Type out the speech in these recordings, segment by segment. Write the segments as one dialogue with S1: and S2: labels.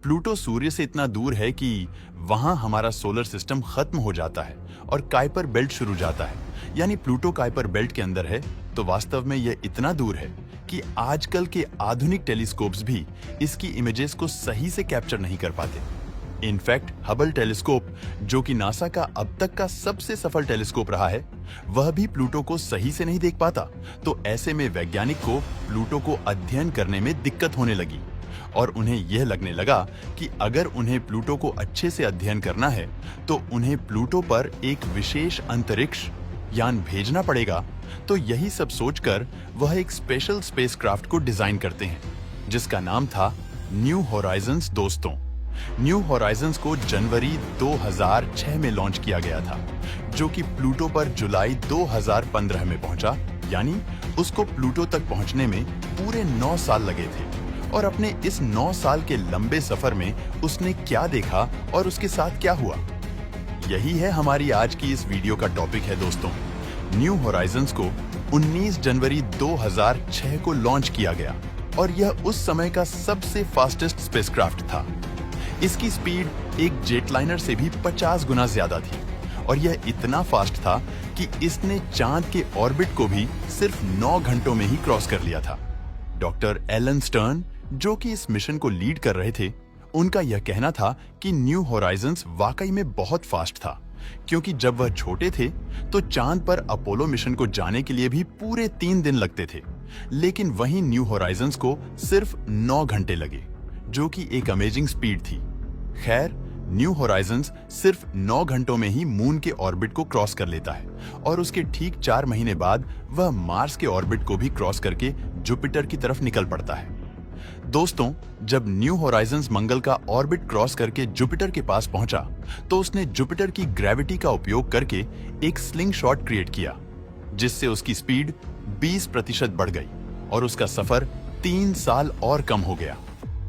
S1: Pluto सूर्य से इतना दूर है कि वहां हमारा सोलर सिस्टम खत्म हो जाता है और काइपर बेल्ट शुरू जाता है। यानी प्लूटो काइपर बेल्ट के अंदर है, तो वास्तव में यह इतना दूर है कि आजकल के आधुनिक टेलीस्कोप्स भी इसकी इमेजेस को सही से कैप्चर नहीं कर पाते। इनफैक्ट हबल टेलीस्कोप, जो कि नासा का अब तक का सबसे सफल टेलीस्कोप रहा है, वह भी प्लूटो को सही से नहीं देख पाता। तो ऐसे में वैज्ञानिक को प्लूटो को अध्ययन करने में दिक्कत होने लगी और उन्हें यह लगने लगा कि अगर उन्हें प्लूटो को अच्छे से अध्ययन करना है तो उन्हें प्लूटो पर एक विशेष अंतरिक्ष यान भेजना पड़ेगा। तो यही सब सोचकर वह एक स्पेशल स्पेसक्राफ्ट को डिजाइन करते हैं, जिसका नाम था न्यू होराइजन्स। दोस्तों, न्यू होराइजन्स को जनवरी 2006 में लॉन्च किया गया था, जो कि प्लूटो पर जुलाई 2015 में पहुंचा। यानी उसको प्लूटो तक पहुंचने में पूरे 9 साल लगे थे। और अपने इस 9 साल के लंबे सफर में उसने क्या देखा और उसके साथ क्या हुआ, यही है हमारी आज की इस वीडियो का टॉपिक है। दोस्तों, न्यू होराइजन्स को 19 जनवरी 2006 को लॉन्च किया गया और यह उस समय का सबसे फास्टेस्ट स्पेसक्राफ्ट था। इसकी स्पीड एक जेटलाइनर से भी 50 गुना ज्यादा थी और यह इतना फास्ट था कि इसने चांद के ऑर्बिट को भी सिर्फ 9 घंटों में ही क्रॉस कर लिया था। डॉक्टर एलन स्टर्न, जो कि इस मिशन को लीड कर रहे थे, उनका यह कहना था कि न्यू होराइजन्स वाकई में बहुत फास्ट था, क्योंकि जब वह छोटे थे तो चांद पर अपोलो मिशन को जाने के लिए भी पूरे 3 दिन लगते थे, लेकिन वहीं न्यू होराइजन्स को सिर्फ 9 घंटे लगे, जो कि एक अमेजिंग स्पीड थी। खैर, न्यू होराइजन्स सिर्फ 9 घंटों में ही मून के ऑर्बिट को क्रॉस कर लेता है और उसके ठीक 4 महीने बाद वह मार्स के ऑर्बिट को भी क्रॉस करके जुपिटर की तरफ निकल पड़ता है। दोस्तों, जब न्यू होराइजन्स मंगल का ऑर्बिट क्रॉस करके जुपिटर के पास पहुंचा, तो उसने जुपिटर की ग्रेविटी का उपयोग करके एक स्लिंग शॉट क्रिएट किया, जिससे उसकी स्पीड 20% बढ़ गई और उसका सफर 3 साल और कम हो गया।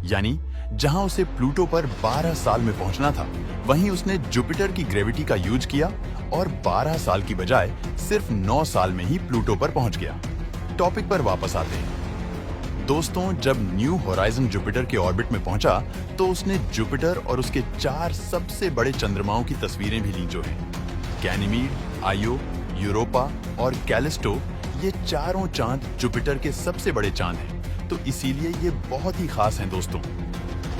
S1: यानी जहां उसे प्लूटो पर 12 साल में पहुंचना था, वहीं उसने जुपिटर की ग्रेविटी का यूज किया और 12 साल की बजाय सिर्फ 9 साल में ही प्लूटो पर पहुंच गया। टॉपिक पर वापस आते हैं। दोस्तों, जब न्यू होराइजन जुपिटर के ऑर्बिट में पहुंचा, तो उसने जुपिटर और उसके 4 सबसे बड़े चंद्रमाओं की तस्वीरें भी ली, जो हैं गैनीमीड, आयो, यूरोपा और कैलिस्टो। ये चारों चांद जुपिटर के सबसे बड़े चांद हैं, तो इसीलिए ये बहुत ही खास हैं। दोस्तों,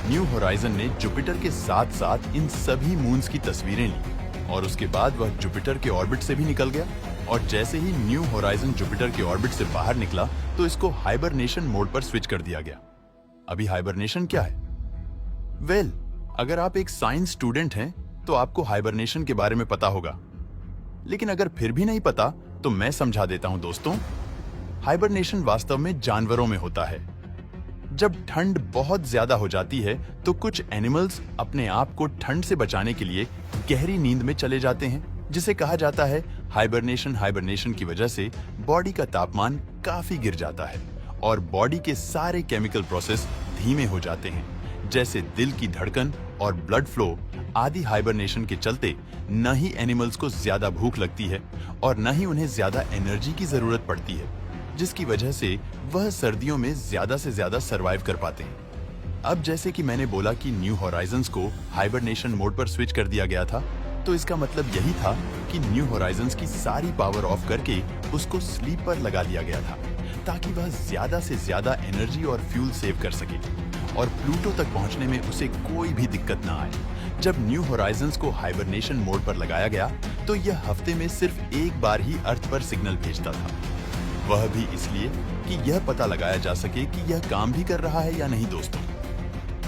S1: न्यू होराइजन ने जुपिटर के साथ साथ इन सभी मून्स की तस्वीरें ली और उसके बाद वह जुपिटर के ऑर्बिट से भी निकल गया। और जैसे ही न्यू होराइजन जुपिटर के ऑर्बिट से बाहर निकला, तो इसको हाइबरनेशन मोड पर स्विच कर दिया गया। अभी हाइबरनेशन क्या है? वेल, अगर आप एक साइंस स्टूडेंट हैं तो आपको हाइबरनेशन के बारे में पता होगा, लेकिन अगर फिर भी नहीं पता तो मैं समझा देता हूं। दोस्तों, हाइबरनेशन वास्तव में जानवरों में होता है। जब ठंड बहुत ज्यादा हो जाती है तो कुछ एनिमल्स अपने आप को ठंड से बचाने के लिए गहरी नींद में चले जाते हैं, जिसे कहा जाता है हाइबरनेशन। हाइबरनेशन की वजह से बॉडी का तापमान काफी गिर जाता है और बॉडी के सारे केमिकल प्रोसेस धीमे हो जाते हैं, जैसे दिल की धड़कन और ब्लड फ्लो आदि। हाइबरनेशन के चलते न ही एनिमल्स को ज्यादा भूख लगती है और न ही उन्हें ज्यादा एनर्जी की जरूरत पड़ती है, जिसकी वजह से वह सर्दियों में ज्यादा से ज्यादा सरवाइव कर पाते हैं। अब जैसे कि मैंने बोला कि न्यू होराइजन्स को हाइबरनेशन मोड पर स्विच कर दिया गया था, तो इसका मतलब यही था कि न्यू होराइजन्स की सारी पावर ऑफ करके उसको स्लीप पर लगा दिया गया था, ताकि वह ज्यादा से ज्यादा एनर्जी और फ्यूल सेव कर सके और प्लूटो तक पहुंचने में उसे कोई भी दिक्कत ना आए। जब न्यू होराइजन्स को हाइबरनेशन मोड पर लगाया गया, तो यह हफ्ते में सिर्फ एक बार ही अर्थ पर सिग्नल भेजता था, वह भी इसलिए कि यह पता लगाया जा सके कि यह काम भी कर रहा है या नहीं। दोस्तों,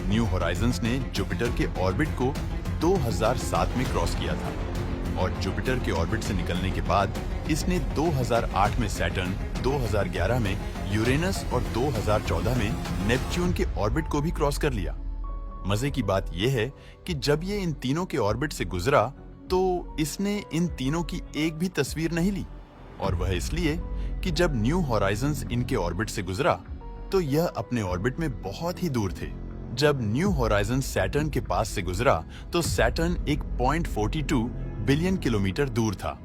S1: न्यू होराइजन्स ने जुपिटर के ऑर्बिट को 2007 में क्रॉस किया था और जुपिटर के ऑर्बिट से निकलने के बाद इसने 2008 में सैटर्न, 2011 में यूरेनस और 2014 में नेपच्यून के ऑर्बिट को भी क्रॉस कर लिया। मजे की बात यह है कि जब ये इन तीनों के ऑर्बिट से गुजरा, तो इसने इन तीनों की एक भी तस्वीर नहीं ली, और वह इसलिए कि जब न्यू होराइजन्स इनके ऑर्बिट से गुजरा, तो यह अपने ऑर्बिट में बहुत ही दूर थे। जब न्यू होराइजन सैटर्न के पास से गुजरा, तो सैटर्न एक 0.42 बिलियन किलोमीटर दूर था।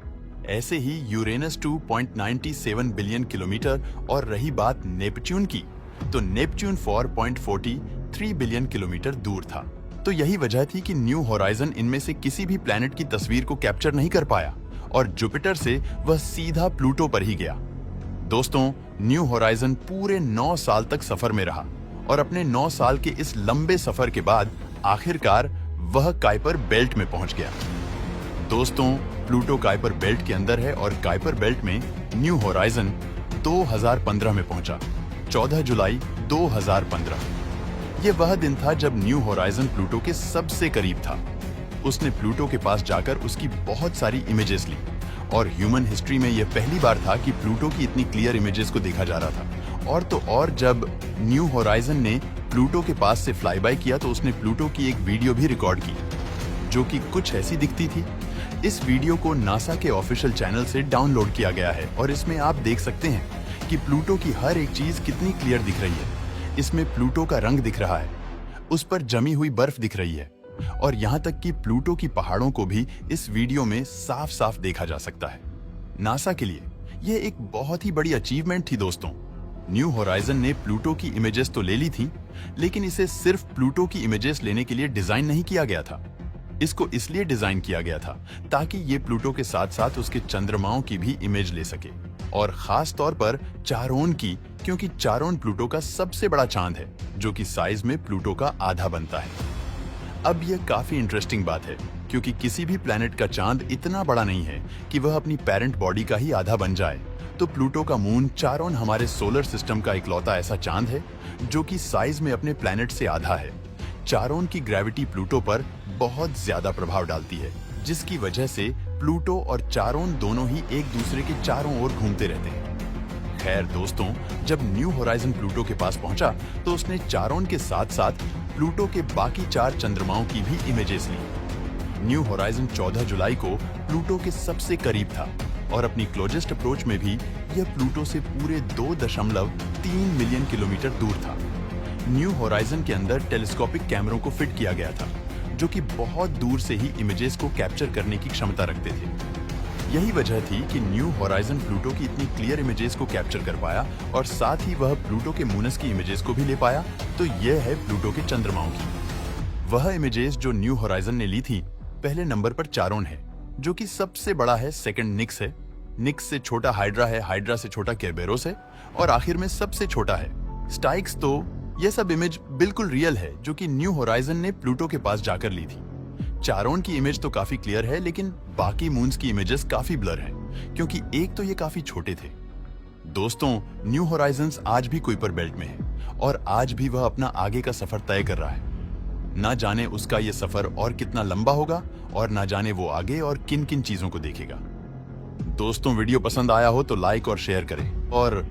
S1: ऐसे ही यूरेनस 2.97 बिलियन किलोमीटर। और रही बात नेपच्यून की, तो नेपच्यून 4.40 3 बिलियन किलोमीटर दूर था। तो यही वजह थी कि न्यू होराइजन इनमें से किसी भी प्लैनेट की तस्वीर को कैप्चर नहीं कर पाया और जुपिटर से वह सीधा प्लूटो पर ही गया। दोस्तों, न्यू होराइजन पूरे 9 साल तक सफर में रहा और अपने 9 साल के इस लंबे सफर के बाद आखिरकार वह काइपर बेल्ट में पहुंच गया। दोस्तों, प्लूटो काइपर बेल्ट के अंदर है और काइपर बेल्ट में न्यू होराइजन 2015 में पहुंचा, 14 जुलाई 2015। ये वह दिन था जब न्यू होराइजन प्लूटो के सबसे करीब था। उसने प्लूटो के पास जाकर उसकी बहुत सारी इमेजेस ली और ह्यूमन हिस्ट्री में यह पहली बार था कि प्लूटो की इतनी क्लियर इमेजेस को देखा जा रहा था। और तो और जब न्यू होराइजन ने प्लूटो के पास से फ्लाई बाय किया तो उसने प्लूटो की एक वीडियो भी रिकॉर्ड की जो कि कुछ ऐसी दिखती थी। इस वीडियो को नासा के ऑफिशियल चैनल से डाउनलोड किया गया है और इसमें आप देख सकते हैं कि प्लूटो की हर एक चीज कितनी क्लियर दिख रही है। इसमें प्लूटो का रंग दिख रहा है, उस पर जमी हुई बर्फ दिख रही है और यहाँ तक कि प्लूटो की पहाड़ों को भी इस वीडियो में साफ साफ देखा जा सकता है। नासा के लिए यह एक बहुत ही बड़ी अचीवमेंट थी दोस्तों। न्यू होराइजन ने प्लूटो की इमेजेस तो ले ली थी, लेकिन इसे सिर्फ प्लूटो की इमेजेस लेने के लिए डिजाइन नहीं किया गया था। इसको इसलिए डिजाइन किया गया था ताकि ये प्लूटो के साथ साथ उसके चंद्रमाओं की भी इमेज ले सके और खास तौर पर चारोन की, क्योंकि चारोन प्लूटो का सबसे बड़ा चांद है जो कि साइज में प्लूटो का आधा बनता है। अब यह काफी इंटरेस्टिंग बात है क्योंकि किसी भी प्लैनेट का चांद इतना बड़ा नहीं है कि वह अपनी पेरेंट बॉडी का ही आधा बन जाए। तो प्लूटो का मून चारोन हमारे सोलर सिस्टम का इकलौता ऐसा चांद है जो कि साइज में अपने प्लैनेट से आधा है। चारोन की ग्रेविटी प्लूटो पर बहुत ज्यादा प्रभाव डालती है, जिसकी वजह से प्लूटो और चारोन दोनों ही एक दूसरे के चारों ओर घूमते रहते हैं। खैर दोस्तों, जब न्यू होराइजन प्लूटो के पास पहुंचा तो उसने चारोन के साथ साथ प्लूटो के बाकी 4 चंद्रमाओं की भी इमेजेस ली। न्यू होराइजन 14 जुलाई को प्लूटो के सबसे करीब था और अपनी क्लोजेस्ट अप्रोच में भी यह प्लूटो से पूरे 2.3 मिलियन किलोमीटर दूर था। न्यू होराइजन के अंदर टेलीस्कोपिक कैमरों को फिट किया गया था जो कि बहुत दूर से ही इमेजेस को कैप्चर करने की क्षमता रखते थे। यही वजह थी कि न्यू होराइजन प्लूटो की इतनी क्लियर इमेजेस को कैप्चर कर पाया और साथ ही वह प्लूटो के मूनस की इमेजेस को भी ले पाया। तो यह है प्लूटो के चंद्रमाओं की वह इमेजेस जो न्यू होराइजन ने ली थी। पहले नंबर पर चारोन है जो कि सबसे बड़ा है, सेकंड निक्स है, निक्स से छोटा हाइड्रा है, हाइड्रा से छोटा केरबेरोस है और आखिर में सबसे छोटा है स्टाइक्स। तो यह सब इमेज बिल्कुल रियल है जो कि न्यू होराइजन ने प्लूटो के पास जाकर ली थी। चारोन की इमेज तो काफी क्लियर है, लेकिन बाकी मून्स की इमेजेस काफी ब्लर हैं क्योंकि एक तो ये काफी छोटे थे। दोस्तों, न्यू होराइजन्स आज भी कुइपर बेल्ट में है और आज भी वह अपना आगे का सफर तय कर रहा है। ना जाने उसका यह सफर और कितना लंबा होगा और ना जाने वो आगे और किन किन चीजों को देखेगा। दोस्तों, वीडियो पसंद आया हो तो लाइक और शेयर करें और